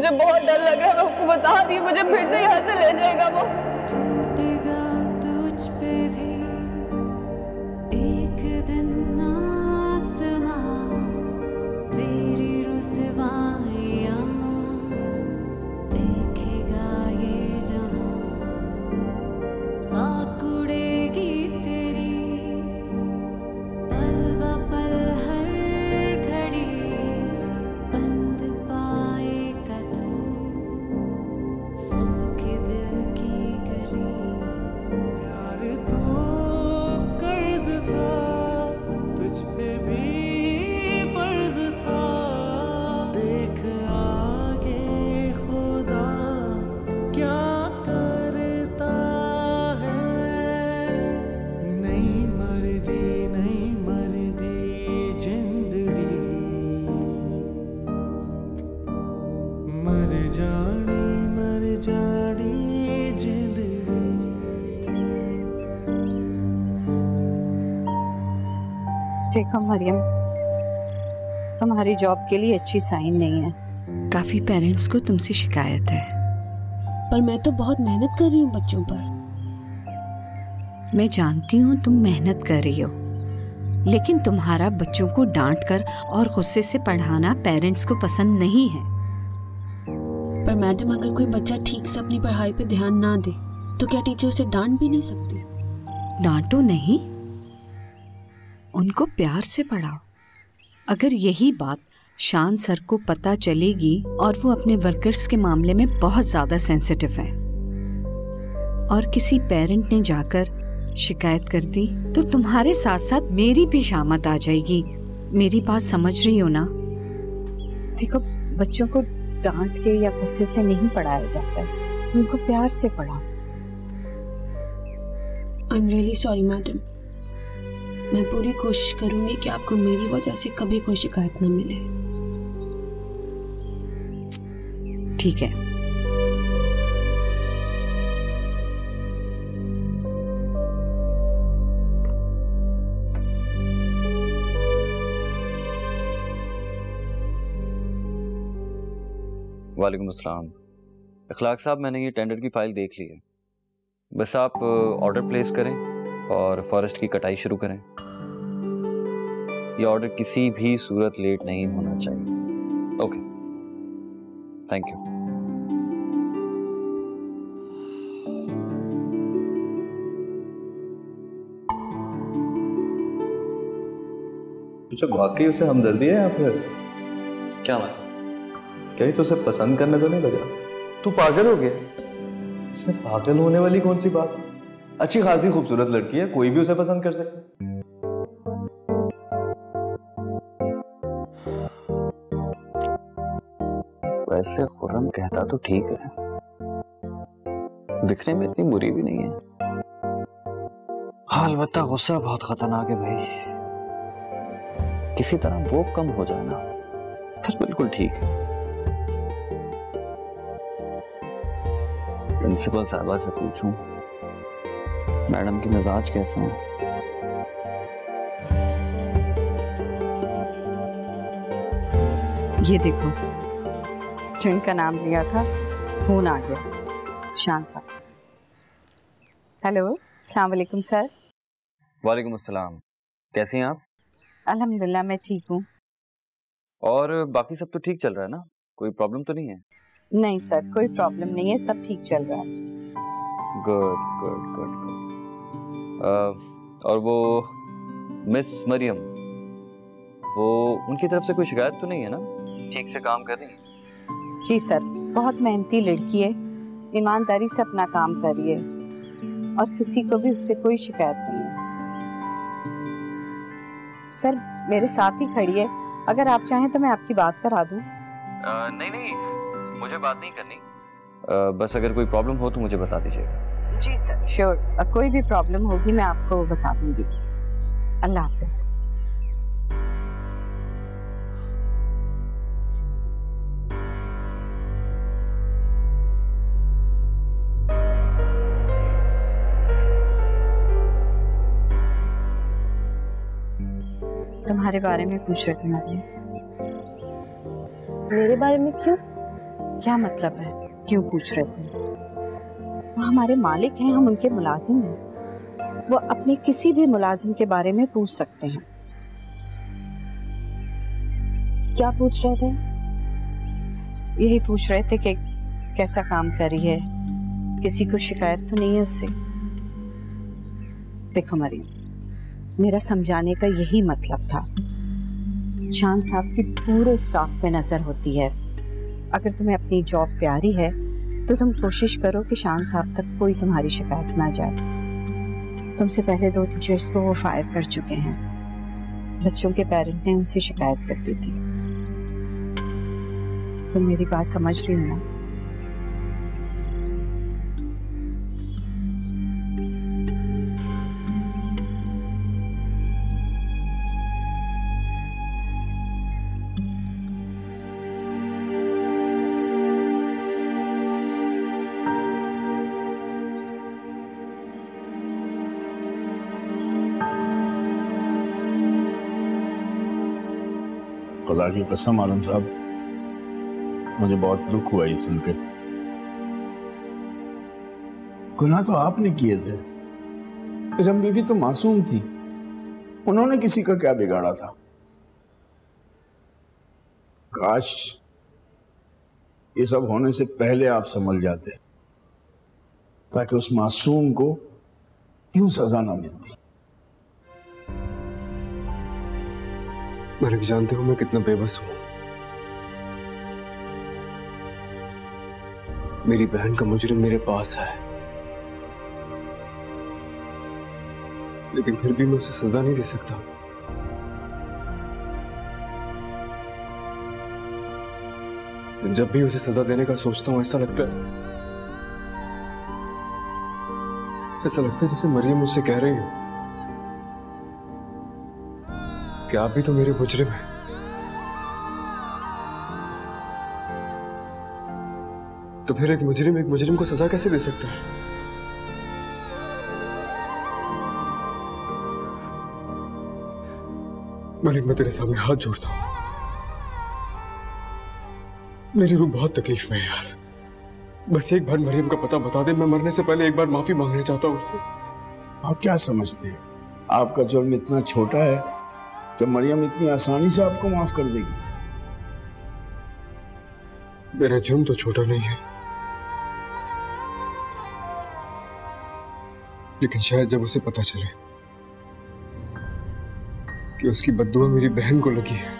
मुझे बहुत डर लग रहा है, मैं आपको बता रही हूँ, मुझे फिर से यहाँ से ले जाएगा वो। टूटेगा तुझ पे भी एक दिन आसमां, तेरी रुसवाइयां देखेगा ये जहां, खाक उड़ेगी तेरी पल ब पल हर घड़ी, बंद पाएगा तू सबके दिल की गली। प्यार तो कर्ज था, तुझ पे भी फर्ज था, देख आगे खुदा क्या करता है। नहीं मरदी जिंदड़ी, मर जानी जिंदड़ी। देखो मरियम, तुम्हारी जॉब के लिए अच्छी साइन नहीं है। काफी पेरेंट्स को तुमसे शिकायत है। पर मैं तो बहुत मेहनत कर रही हूँ बच्चों पर। मैं जानती हूँ तुम मेहनत कर रही हो, लेकिन तुम्हारा बच्चों को डांट कर और गुस्से से पढ़ाना पेरेंट्स को पसंद नहीं है। पर मैडम, अगर कोई बच्चा ठीक से अपनी पढ़ाई पे ध्यान ना दे तो क्या टीचर उसे डांट भी नहीं सकती? डांटो नहीं, उनको प्यार से पढ़ाओ। अगर यही बात शान सर को पता चलेगी और वो अपने वर्कर्स के मामले में बहुत ज्यादा सेंसिटिव हैं और किसी पेरेंट ने जाकर शिकायत कर दी तो तुम्हारे साथ साथ मेरी भी शामत आ जाएगी। मेरी बात समझ रही हो ना? देखो, बच्चों को डांट के या गुस्से से नहीं पढ़ाया जाता है, उनको प्यार से पढ़ाओ। I am really sorry madam. मैं पूरी कोशिश करूंगी कि आपको मेरी वजह से कभी कोई शिकायत न मिले। ठीक है। वालेकुम अस्सलाम। इखलाक साहब, मैंने ये टेंडर की फाइल देख ली है। बस आप ऑर्डर प्लेस करें और फॉरेस्ट की कटाई शुरू करें। ये ऑर्डर किसी भी सूरत लेट नहीं होना चाहिए। Okay, thank you. तुझे वाकई उसे हमदर्दी है या फिर क्या मतलब? क्या ही तो उसे पसंद करने तो नहीं लगा? तू पागल हो गया? इसमें पागल होने वाली कौन सी बात है? अच्छी खासी खूबसूरत लड़की है, कोई भी उसे पसंद कर सकता है। वैसे खुर्रम कहता तो ठीक है, दिखने में इतनी बुरी भी नहीं है। हाँ, अलबत्ता गुस्सा बहुत खतरनाक है भाई। किसी तरह वो कम हो जाए ना, फिर बिल्कुल ठीक है। प्रिंसिपल साहबा से पूछूं मैडम की मिजाज कैसे हैं? ये देखो, जिनका नाम लिया था फोन आ गया। शान साहब। हेलो, अस्सलाम वालेकुम सर। वालेकुम अस्सलाम। कैसी हैं आप? अल्हम्दुलिल्लाह, मैं ठीक हूँ। और बाकी सब तो ठीक चल रहा है ना? कोई प्रॉब्लम तो नहीं है? नहीं सर, कोई प्रॉब्लम नहीं है, सब ठीक चल रहा है। Good good good good. और वो मिस मरियम, वो उनकी तरफ से कोई शिकायत तो नहीं है ना? ठीक से काम कर रही है? जी सर, बहुत मेहनती लड़की है, ईमानदारी से अपना काम कर रही है और किसी को भी उससे कोई शिकायत नहीं है। सर मेरे साथ ही खड़ी है, अगर आप चाहें तो मैं आपकी बात करा दूं। नहीं नहीं, मुझे बात नहीं करनी। बस अगर कोई प्रॉब्लम हो तो मुझे बता दीजिएगा। जी सर, श्योर। कोई भी प्रॉब्लम होगी मैं आपको बता दूंगी। अल्लाह हाफिज। तुम्हारे बारे में पूछ रही थी मैंने। मेरे बारे में क्यों? क्या मतलब है? क्यों पूछ रहे थे? वो हमारे मालिक हैं, हम उनके मुलाजिम हैं। वो अपने किसी भी मुलाजिम के बारे में पूछ सकते हैं। क्या पूछ रहे थे? यही पूछ रहे थे कि कैसा काम कर रही है, किसी को शिकायत तो नहीं है उससे। देखो मरियम, मेरा समझाने का यही मतलब था। शान साहब की पूरे स्टाफ पे नजर होती है। अगर तुम्हें अपनी जॉब प्यारी है तो तुम कोशिश करो कि शान साहब तक कोई तुम्हारी शिकायत ना जाए। तुमसे पहले 2 टीचर्स को वो फायर कर चुके हैं। बच्चों के पेरेंट ने उनसे शिकायत कर दी थी। तुम मेरी बात समझ रही हो ना? खुदा की कसम आलम साहब, मुझे बहुत दुख हुआ ये सुन के। गुनाह तो आपने किए थे। बेगम बीबी तो मासूम थी, उन्होंने किसी का क्या बिगाड़ा था। काश ये सब होने से पहले आप समझ जाते, ताकि उस मासूम को यूं सजा ना मिलती। मलिक, जानते हो मैं कितना बेबस हूं। मेरी बहन का मुजरिम मेरे पास है, लेकिन फिर भी मैं उसे सजा नहीं दे सकता। जब भी उसे सजा देने का सोचता हूं, ऐसा लगता है जैसे मरियम मुझसे कह रही है कि आप भी तो मेरे मुजरिम हैं। तो फिर एक मुजरिम को सजा कैसे दे सकता है? मलिक, मैं तेरे सामने हाथ जोड़ता हूं। मेरी रूह बहुत तकलीफ में है यार। बस एक बार मरियम का पता बता दे। मैं मरने से पहले एक बार माफी मांगना चाहता हूं उससे। आप क्या समझते हैं, आपका जुर्म इतना छोटा है कि मरियम इतनी आसानी से आपको माफ कर देगी? मेरा जुर्म तो छोटा नहीं है, लेकिन शायद जब उसे पता चले कि उसकी बद्दुआ मेरी बहन को लगी है,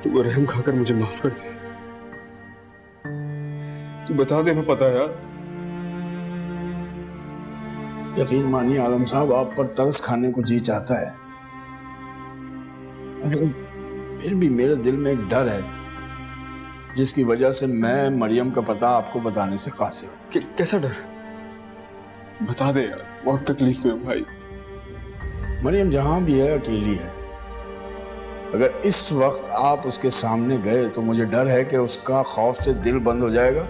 तो वो रहम खाकर मुझे माफ कर दे। तू बता देना पता यार। यकीन मानिए आलम साहब, आप पर तरस खाने को जी चाहता है, लेकिन फिर भी मेरे दिल में एक डर है जिसकी वजह से मैं मरियम का पता आपको बताने से कासिर हूं। कैसा डर? बता दे यार, बहुत तकलीफ में हूं भाई। मरियम जहां भी है अकेली है। अगर इस वक्त आप उसके सामने गए तो मुझे डर है कि उसका खौफ से दिल बंद हो जाएगा।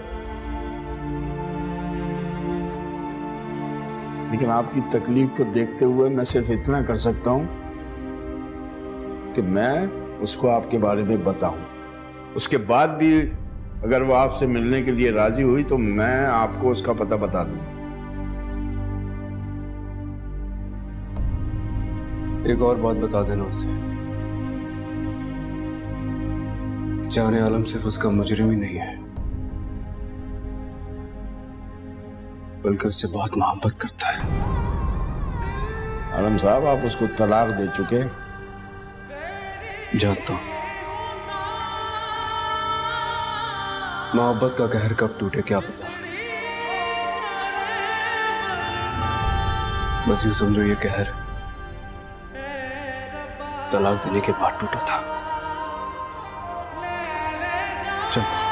लेकिन आपकी तकलीफ को देखते हुए मैं सिर्फ इतना कर सकता हूं कि मैं उसको आपके बारे में बताऊं। उसके बाद भी अगर वो आपसे मिलने के लिए राजी हुई तो मैं आपको उसका पता बता दूं। एक और बात बता देना उसे, जाने आलम सिर्फ उसका मुजरिम ही नहीं है, बल्कि उससे बहुत मोहब्बत करता है। आलम साहब, आप उसको तलाक दे चुके हैं। जानता हूं। मोहब्बत का कहर कब टूटे क्या पता। बस यूं समझो ये कहर तलाक देने के बाद टूटा था। चलता हूं।